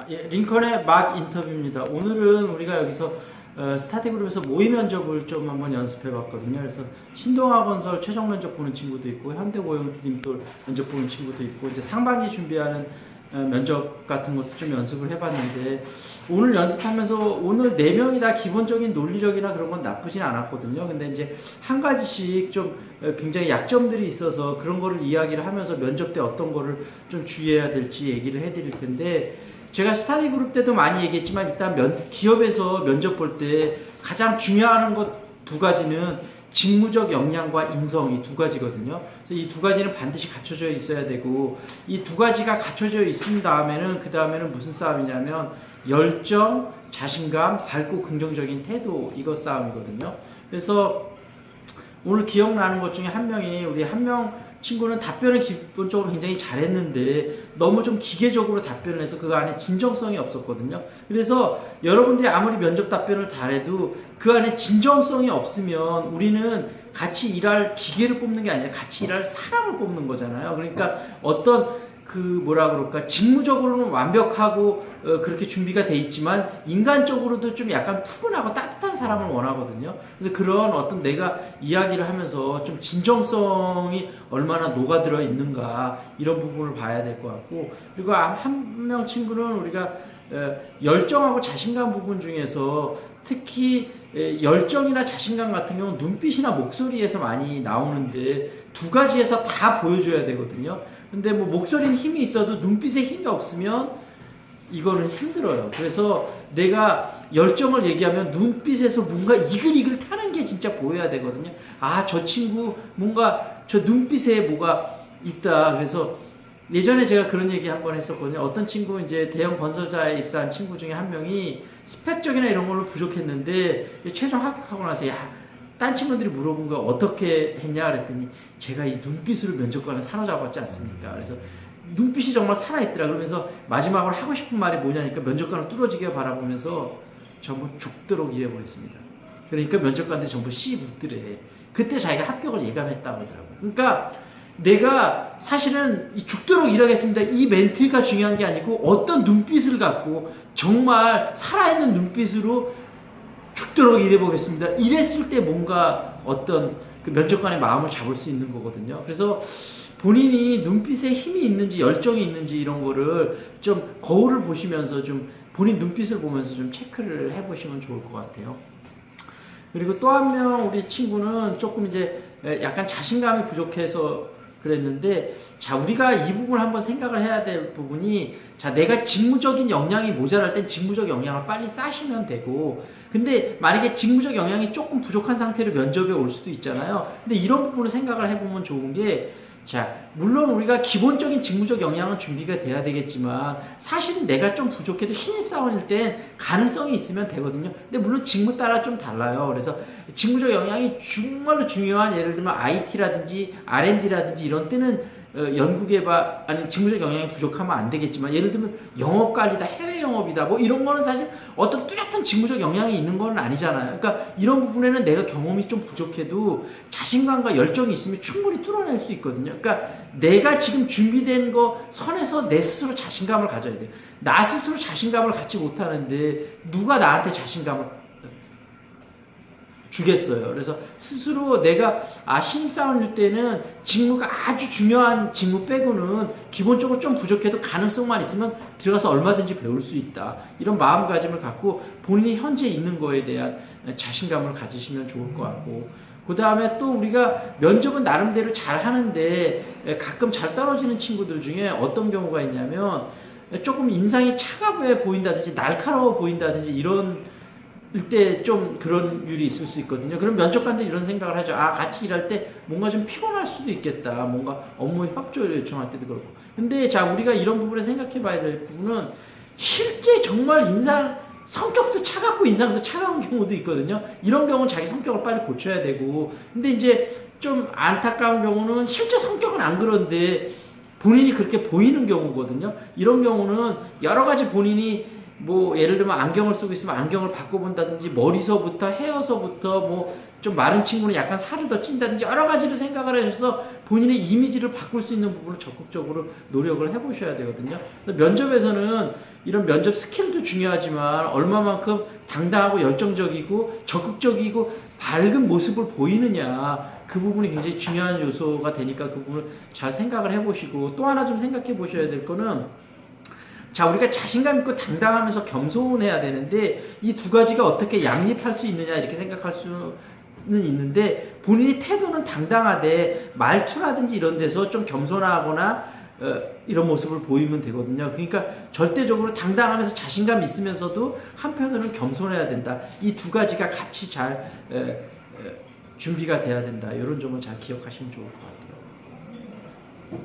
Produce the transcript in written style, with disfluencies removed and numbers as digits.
예, 링컨의 막 인터뷰입니다. 오늘은 우리가 여기서 스타디그룹에서 모의 면접을 좀 한번 연습해 봤거든요. 그래서 신동아건설 최종 면접 보는 친구도 있고, 현대고용팀 또 면접 보는 친구도 있고, 이제 상반기 준비하는 면접 같은 것도 좀 연습을 해봤는데, 오늘 연습하면서 오늘 4명이 다 기본적인 논리력이나 그런 건 나쁘진 않았거든요. 근데 이제 한 가지씩 좀 굉장히 약점들이 있어서 그런 거를 이야기를 하면서 면접 때 어떤 거를 좀 주의해야 될지 얘기를 해드릴 텐데, 제가 스타디 그룹 때도 많이 얘기했지만 일단 기업에서 면접 볼 때 가장 중요한 것 2가지는 직무적 역량과 인성, 이 2가지거든요. 그래서 이 2가지는 반드시 갖춰져 있어야 되고, 이 2가지가 갖춰져 있은 다음에는 그 다음에는 무슨 싸움이냐면 열정, 자신감, 밝고 긍정적인 태도, 이거 싸움이거든요. 그래서 오늘 기억나는 것 중에 한 명이, 우리 한 명 친구는 답변을 기본적으로 굉장히 잘했는데 너무 좀 기계적으로 답변을 해서 그 안에 진정성이 없었거든요. 그래서 여러분들이 아무리 면접 답변을 잘해도 그 안에 진정성이 없으면 우리는 같이 일할 기계를 뽑는 게 아니라 같이 일할 사람을 뽑는 거잖아요. 그러니까 어떤 직무적으로는 완벽하고 그렇게 준비가 돼 있지만 인간적으로도 좀 약간 푸근하고 따뜻한 사람을 원하거든요. 그래서 그런 어떤 내가 이야기를 하면서 좀 진정성이 얼마나 녹아들어 있는가, 이런 부분을 봐야 될 것 같고, 그리고 한 명 친구는 우리가 열정하고 자신감 부분 중에서 특히 열정이나 자신감 같은 경우는 눈빛이나 목소리에서 많이 나오는데 2가지에서 다 보여줘야 되거든요. 근데 뭐 목소리는 힘이 있어도 눈빛에 힘이 없으면 이거는 힘들어요. 그래서 내가 열정을 얘기하면 눈빛에서 뭔가 이글이글 타는 게 진짜 보여야 되거든요. 아, 저 친구 뭔가 저 눈빛에 뭐가 있다. 그래서 예전에 제가 그런 얘기 한번 했었거든요. 어떤 친구, 이제 대형 건설사에 입사한 친구 중에 한 명이 스펙적이나 이런 걸로 부족했는데 최종 합격하고 나서 딴 친구들이 물어본 거 어떻게 했냐 그랬더니 제가 이 눈빛으로 면접관을 사로잡았지 않습니까? 그래서 눈빛이 정말 살아있더라. 그러면서 마지막으로 하고 싶은 말이 뭐냐니까 면접관을 뚫어지게 바라보면서 전부 죽도록 일해보겠습니다. 그러니까 면접관들이 전부 묻더래. 그때 자기가 합격을 예감했다고 하더라고요. 그러니까 내가 사실은 죽도록 일하겠습니다, 이 멘트가 중요한 게 아니고 어떤 눈빛을 갖고 정말 살아있는 눈빛으로 죽도록 일해보겠습니다, 이랬을 때 뭔가 어떤 그 면접관의 마음을 잡을 수 있는 거거든요. 그래서 본인이 눈빛에 힘이 있는지 열정이 있는지 이런 거를 좀 거울을 보시면서 좀 본인 눈빛을 보면서 좀 체크를 해보시면 좋을 것 같아요. 그리고 또 한 명 우리 친구는 조금 이제 약간 자신감이 부족해서 그랬는데, 자, 우리가 이 부분을 한번 생각을 해야 될 부분이, 자, 내가 직무적인 역량이 모자랄 땐 직무적 역량을 빨리 쌓으시면 되고, 근데 만약에 직무적 역량이 조금 부족한 상태로 면접에 올 수도 있잖아요. 근데 이런 부분을 생각을 해보면 좋은 게, 자, 물론 우리가 기본적인 직무적 역량은 준비가 돼야 되겠지만 사실은 내가 좀 부족해도 신입사원일 땐 가능성이 있으면 되거든요. 근데 물론 직무 따라 좀 달라요. 그래서 직무적 역량이 정말로 중요한, 예를 들면 IT라든지 R&D라든지 이런 때는 연구개발, 아니 직무적 역량이 부족하면 안 되겠지만, 예를 들면 영업관리다, 해외 영업이다, 뭐 이런 거는 사실 어떤 뚜렷한 직무적 역량이 있는 건 아니잖아요. 그러니까 이런 부분에는 내가 경험이 좀 부족해도 자신감과 열정이 있으면 충분히 뚫어낼 수 있거든요. 그러니까 내가 지금 준비된 거 선에서 내 스스로 자신감을 가져야 돼요. 나 스스로 자신감을 갖지 못하는데 누가 나한테 자신감을 주겠어요. 그래서 스스로 내가 신입사원일 때는 직무가 아주 중요한 직무 빼고는 기본적으로 좀 부족해도 가능성만 있으면 들어가서 얼마든지 배울 수 있다, 이런 마음가짐을 갖고 본인이 현재 있는 거에 대한 자신감을 가지시면 좋을 것 같고, 그 다음에 또 우리가 면접은 나름대로 잘 하는데 가끔 잘 떨어지는 친구들 중에 어떤 경우가 있냐면 조금 인상이 차가워 보인다든지 날카로워 보인다든지 이런 때 좀 그런 일이 있을 수 있거든요. 그럼 면접관들이 이런 생각을 하죠. 같이 일할 때 뭔가 좀 피곤할 수도 있겠다. 뭔가 업무 협조를 요청할 때도 그렇고. 근데 자, 우리가 이런 부분에 생각해 봐야 될 부분은 실제 정말 성격도 차갑고 인상도 차가운 경우도 있거든요. 이런 경우는 자기 성격을 빨리 고쳐야 되고, 근데 이제 좀 안타까운 경우는 실제 성격은 안 그런데 본인이 그렇게 보이는 경우거든요. 이런 경우는 여러 가지 본인이 뭐 예를 들면 안경을 쓰고 있으면 안경을 바꿔본다든지, 머리서부터 헤어서부터 뭐 좀 마른 친구는 약간 살을 더 찐다든지 여러 가지를 생각을 하셔서 본인의 이미지를 바꿀 수 있는 부분을 적극적으로 노력을 해보셔야 되거든요. 면접에서는 이런 면접 스킬도 중요하지만 얼마만큼 당당하고 열정적이고 적극적이고 밝은 모습을 보이느냐, 그 부분이 굉장히 중요한 요소가 되니까 그 부분을 잘 생각을 해보시고, 또 하나 좀 생각해 보셔야 될 거는, 자, 우리가 자신감 있고 당당하면서 겸손해야 되는데 이 두 가지가 어떻게 양립할 수 있느냐 이렇게 생각할 수는 있는데, 본인이 태도는 당당하되 말투라든지 이런 데서 좀 겸손하거나 이런 모습을 보이면 되거든요. 그러니까 절대적으로 당당하면서 자신감 있으면서도 한편으로는 겸손해야 된다. 이 두 가지가 같이 잘 준비가 돼야 된다. 이런 점을 잘 기억하시면 좋을 것 같아요.